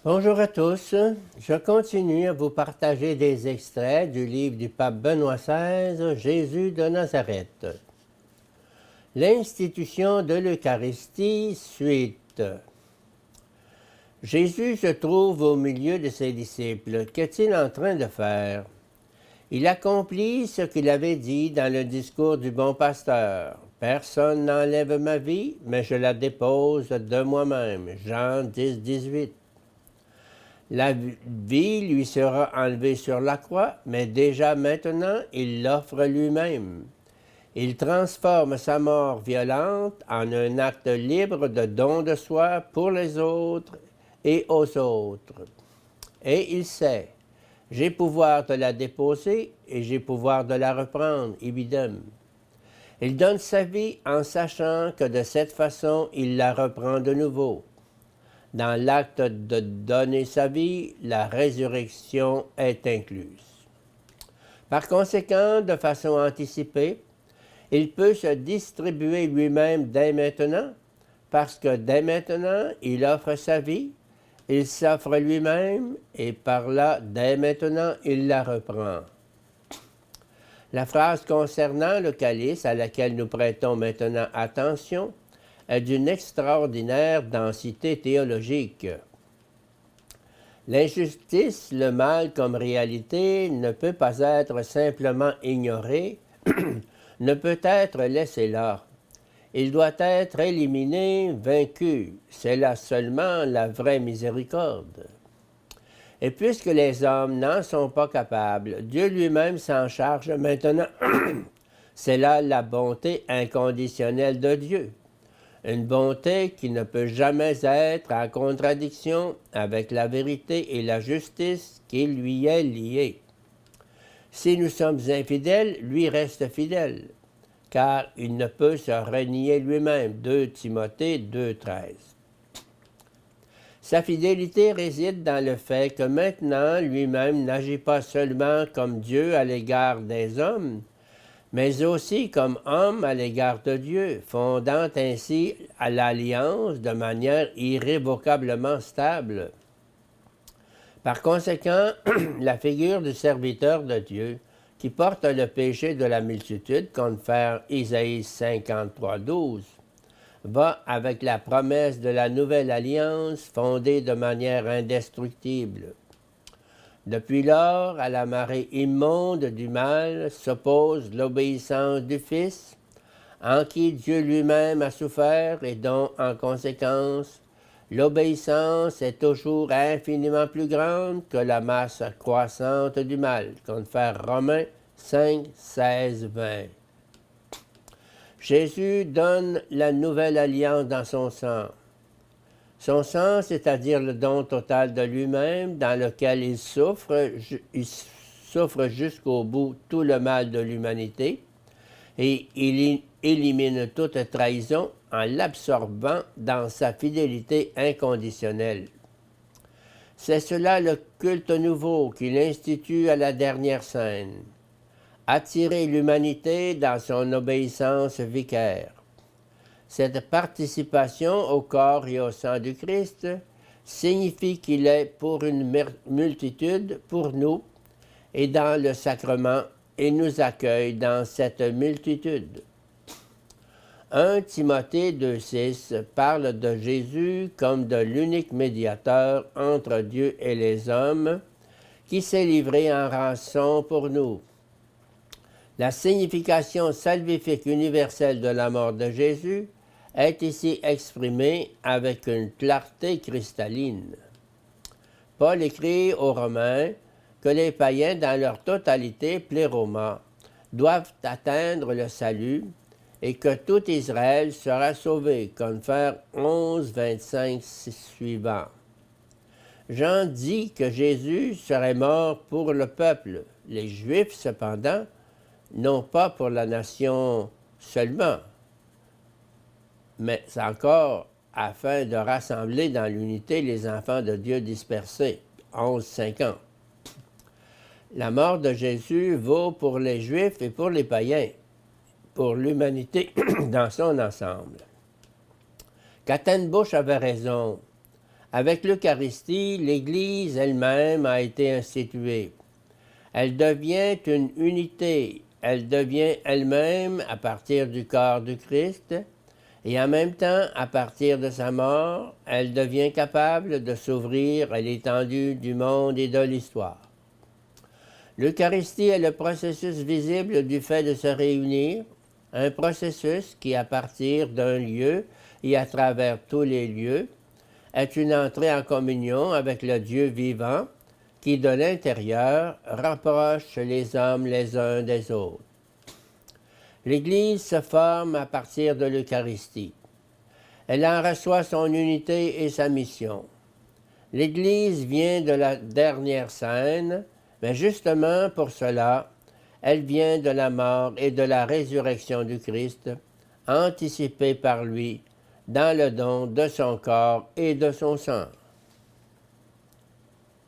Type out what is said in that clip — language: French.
Bonjour à tous. Je continue à vous partager des extraits du livre du pape Benoît XVI, Jésus de Nazareth. L'institution de l'Eucharistie, suite. Jésus se trouve au milieu de ses disciples. Qu'est-il en train de faire? Il accomplit ce qu'il avait dit dans le discours du bon pasteur. Personne n'enlève ma vie, mais je la dépose de moi-même. Jean 10, 18. La vie lui sera enlevée sur la croix, mais déjà maintenant, il l'offre lui-même. Il transforme sa mort violente en un acte libre de don de soi pour les autres et aux autres. Et il sait, j'ai pouvoir de la déposer et j'ai pouvoir de la reprendre, idem. Il donne sa vie en sachant que de cette façon, il la reprend de nouveau. Dans l'acte de donner sa vie, la résurrection est incluse. Par conséquent, de façon anticipée, il peut se distribuer lui-même dès maintenant, parce que dès maintenant, il offre sa vie, il s'offre lui-même, et par là, dès maintenant, il la reprend. La phrase concernant le calice, à laquelle nous prêtons maintenant attention, est d'une extraordinaire densité théologique. L'injustice, le mal comme réalité, ne peut pas être simplement ignoré, ne peut être laissé là. Il doit être éliminé, vaincu. C'est là seulement la vraie miséricorde. Et puisque les hommes n'en sont pas capables, Dieu lui-même s'en charge maintenant. C'est là la bonté inconditionnelle de Dieu. Une bonté qui ne peut jamais être en contradiction avec la vérité et la justice qui lui est liée. Si nous sommes infidèles, lui reste fidèle, car il ne peut se renier lui-même. 2 Timothée 2,13. Sa fidélité réside dans le fait que maintenant lui-même n'agit pas seulement comme Dieu à l'égard des hommes, mais aussi comme homme à l'égard de Dieu, fondant ainsi à l'alliance de manière irrévocablement stable. Par conséquent, la figure du serviteur de Dieu, qui porte le péché de la multitude, confère Isaïe 53, 12, va avec la promesse de la nouvelle alliance fondée de manière indestructible. Depuis lors, à la marée immonde du mal s'oppose l'obéissance du Fils, en qui Dieu lui-même a souffert et dont, en conséquence, l'obéissance est toujours infiniment plus grande que la masse croissante du mal. Confère Romains 5, 16, 20. Jésus donne la nouvelle alliance dans son sang. Son sang, c'est-à-dire le don total de lui-même, dans lequel il souffre jusqu'au bout tout le mal de l'humanité, et il élimine toute trahison en l'absorbant dans sa fidélité inconditionnelle. C'est cela le culte nouveau qu'il institue à la dernière scène. Attirer l'humanité dans son obéissance vicaire. Cette participation au corps et au sang du Christ signifie qu'il est pour une multitude, pour nous, et dans le sacrement, et nous accueille dans cette multitude. 1 Timothée 2,6 parle de Jésus comme de l'unique médiateur entre Dieu et les hommes, qui s'est livré en rançon pour nous. La signification salvifique universelle de la mort de Jésus est ici exprimée avec une clarté cristalline. Paul écrit aux Romains que les païens, dans leur totalité pléroma, doivent atteindre le salut et que tout Israël sera sauvé, confère 11, 25 suivant. Jean dit que Jésus serait mort pour le peuple. Les Juifs, cependant, non pas pour la nation seulement, mais encore afin de rassembler dans l'unité les enfants de Dieu dispersés. 11,50. La mort de Jésus vaut pour les Juifs et pour les païens, pour l'humanité dans son ensemble. Cathenbush avait raison. Avec l'Eucharistie, l'Église elle-même a été instituée. Elle devient une unité, elle devient elle-même à partir du corps du Christ, et en même temps, à partir de sa mort, elle devient capable de s'ouvrir à l'étendue du monde et de l'histoire. L'Eucharistie est le processus visible du fait de se réunir, un processus qui, à partir d'un lieu et à travers tous les lieux, est une entrée en communion avec le Dieu vivant qui, de l'intérieur, rapproche les hommes les uns des autres. L'Église se forme à partir de l'Eucharistie. Elle en reçoit son unité et sa mission. L'Église vient de la dernière scène, mais justement pour cela, elle vient de la mort et de la résurrection du Christ, anticipée par lui dans le don de son corps et de son sang.